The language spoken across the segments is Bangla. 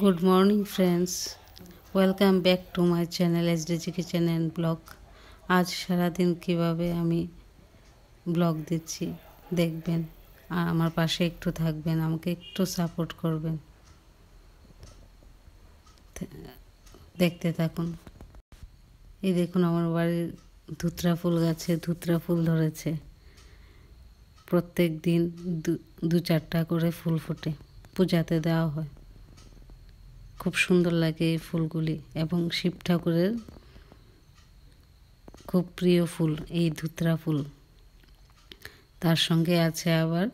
Good morning friends, welcome back to my channel SDG Kitchen and Blog। आज সারা দিন কিভাবে আমি ব্লগ দিচ্ছি দেখবেন, আর আমার পাশে একটু থাকবেন, আমাকে একটু সাপোর্ট করবেন। দেখতে থাকুন। এই দেখুন আমার বাড়ির ধুতরা ফুল গাছে ধুতরা ফুল ধরেছে। প্রত্যেক দিন দু চারটা করে ফুল ফোটে, পূজাতে দেওয়া হয়। খুব সুন্দর লাগে এই ফুলগুলি, এবং শিব ঠাকুরের খুব প্রিয় ফুল এই ধুতরা ফুল। তার সঙ্গে আছে আবার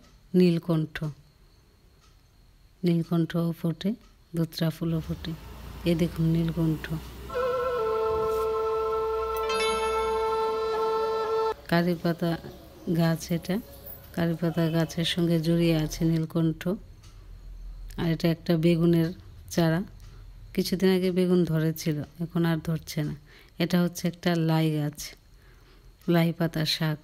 নীলকণ্ঠও ফোটে, ধুতরা ফুলও ফোটে। এই দেখুন নীলকণ্ঠ। কারি পাতা গাছ, এটা কারি পাতা গাছের সঙ্গে জড়িয়ে আছে নীলকণ্ঠ। আর এটা একটা বেগুনের চারা। কিছুদিন আগে বেগুন ধরেছিল, এখন আর ধরছে না। এটা হচ্ছে একটা লাই গাছ, লাই পাতা শাক।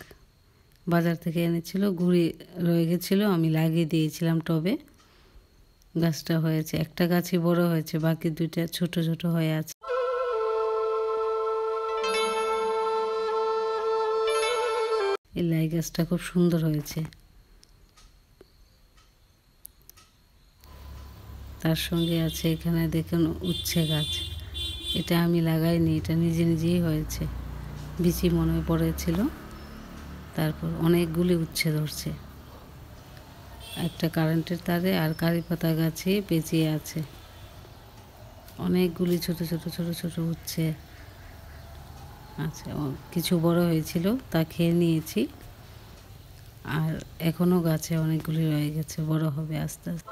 বাজার থেকে এনেছিল, গুঁড়ি রয়ে গেছিলো, আমি লাগিয়ে দিয়েছিলাম টবে। গাছটা হয়েছে, একটা গাছই বড় হয়েছে, বাকি দুইটা ছোট ছোট হয়ে আছে। এই লাই গাছটা খুব সুন্দর হয়েছে। তার সঙ্গে আছে এখানে দেখুন উচ্ছে গাছ। এটা আমি লাগাইনি, এটা নিজে নিজেই হয়েছে। বিচি মনে হয় পড়েছিল, তারপর অনেকগুলি উচ্ছে ধরছে। একটা কারেন্টের তারে আর কারি পাতা গাছে পেঁচিয়ে আছে অনেকগুলি ছোট ছোট ছোট ছোট উচ্ছে। আচ্ছা, কিছু বড় হয়েছিল, তা খেয়ে নিয়েছি। আর এখনও গাছে অনেকগুলি রয়ে গেছে, বড় হবে আস্তে আস্তে।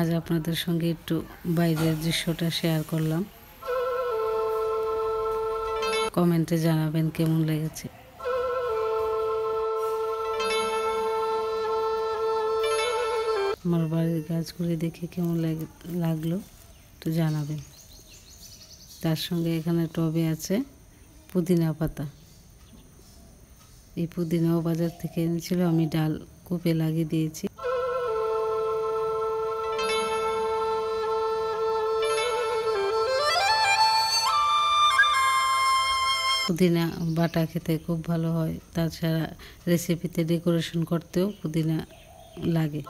আজ আপনাদের সঙ্গে একটু বাইরের দৃশ্যটা শেয়ার করলাম। কমেন্টে জানাবেন কেমন লেগেছে। আমার বাড়ির গাছগুলি দেখে কেমন লাগলো একটু জানাবেন। তার সঙ্গে এখানে টবে আছে পুদিনা পাতা। এই পুদিনাও বাজার থেকে এনেছিল, আমি ডাল কুপে লাগিয়ে দিয়েছি। পুদিনা বাটা খেতে খুব ভালো হয়, তাছাড়া রেসিপিতে ডেকোরেশন করতেও পুদিনা লাগে।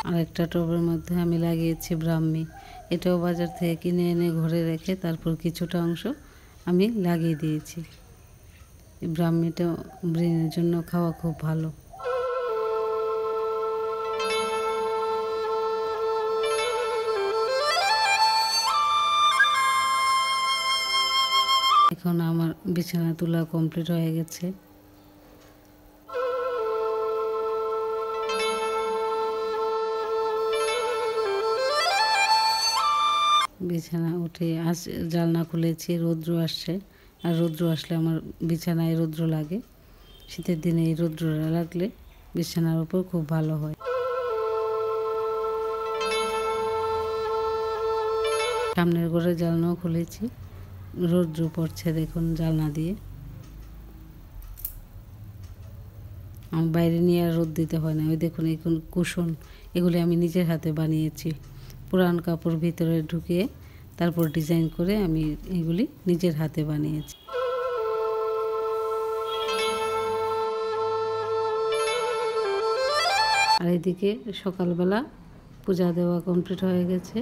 আরেকটা টবের মধ্যে আমি লাগিয়েছি ব্রাহ্মী। এটাও বাজার থেকে কিনে এনে ঘরে রেখে তারপর কিছুটা অংশ আমি লাগিয়ে দিয়েছি। এই ব্রাহ্মীটা ব্রেনের জন্য খাওয়া খুব ভালো। এখন আমার বিছানা তোলা কমপ্লিট হয়ে গেছে। বিছানা উঠে জানলা খুলেছি, রৌদ্র আসছে। আর রৌদ্র আসলে আমার বিছানায় রৌদ্র লাগে। শীতের দিনে এই রৌদ্রটা লাগলে বিছানার উপর খুব ভালো হয়। সামনের ঘরে জানলাও খুলেছি, রৌদ্র পড়ছে দেখুন জানলা দিয়ে। আমার বাইরে নিয়ে আর রোদ দিতে হয় না। ওই দেখুন এই কুশন, এগুলি আমি নিজের হাতে বানিয়েছি। পুরান কাপড় ভিতরে ঢুকিয়ে তারপর ডিজাইন করে আমি এগুলি নিজের হাতে বানিয়েছি। আর এদিকে সকালবেলা পূজা দেওয়া কমপ্লিট হয়ে গেছে।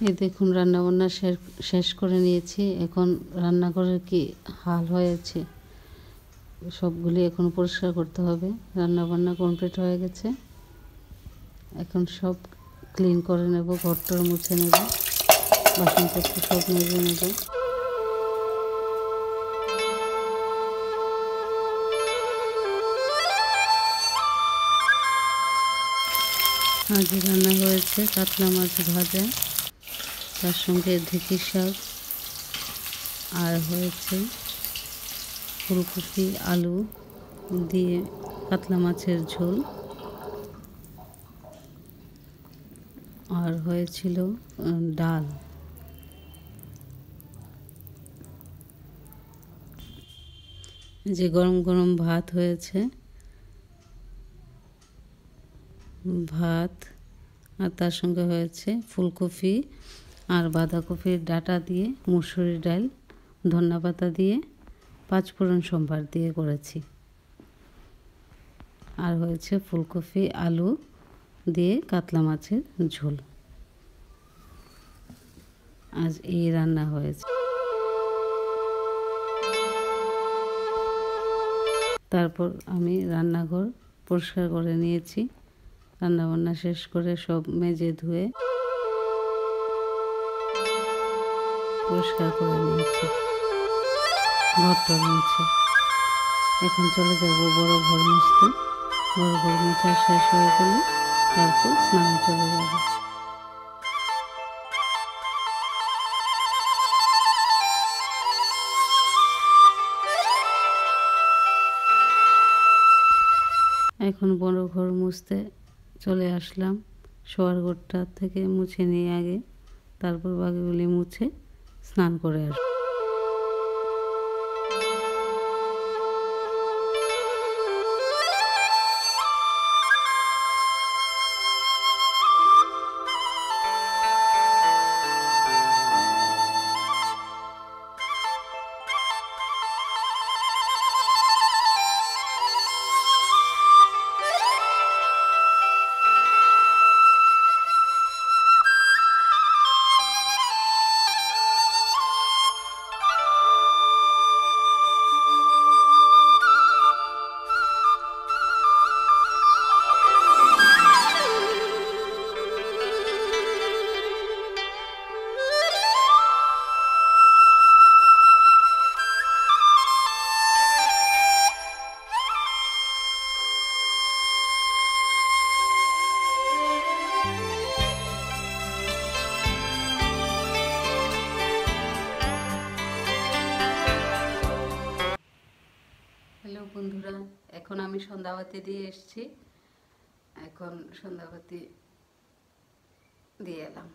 এই দেখুন রান্নাবান্না শেষ করে নিয়েছি। এখন রান্নাঘরের কি হাল হয়েছে, সবগুলি এখন পরিষ্কার করতে হবে। রান্নাবান্না কমপ্লিট হয়ে গেছে, এখন সব ক্লিন করে নেব, ঘরটর মুছে নেব, বাসনপত্র সব মেজে নেব। আজ রান্না হয়েছে কাতলা মাছ ভাজা, তার সঙ্গে ঢেঁকি শাক, আর হয়েছে ফুলকপি আলু দিয়ে কাতলা মাছের ঝোল, আর হয়েছিল ডাল। যে গরম গরম ভাত হয়েছে, ভাত আর তার সঙ্গে হয়েছে ফুলকপি আর বাঁধাকপির ডাঁটা দিয়ে মুসুরি ডাল, ধনেপাতা দিয়ে, পাঁচফোড়ন সম্বার দিয়ে করেছি। আর হয়েছে ফুলকপি আলু দিয়ে কাতলা মাছের ঝোল। আজ এই রান্না হয়েছে। তারপর আমি রান্নাঘর পরিষ্কার করে নিয়েছি। রান্নাবান্না শেষ করে সব মেজে ধুয়ে পরিষ্কার করে নিয়েছি, ঘরটা মুছে। এখন চলে যাব বড় ঘর মুছতে। বড় ঘর মোছা শেষ হয়ে গেলে তারপর স্নানে চলে যাব। এখন বড় ঘর মুছতে চলে আসলাম। শোয়ার ঘরটা থেকে মুছে নিয়ে আগে, তারপর বাকিগুলি মুছে স্নান করে আসব। হ্যালো বন্ধুরা, এখন আমি সন্ধ্যাবাতি দিয়ে এসেছি। এখন সন্ধ্যাবাতি দিয়ে এলাম।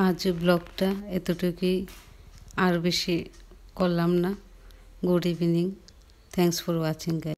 আজ ব্লগটা এতটুকুই, আর বেশি করলাম না। Good evening, thanks for watching guys.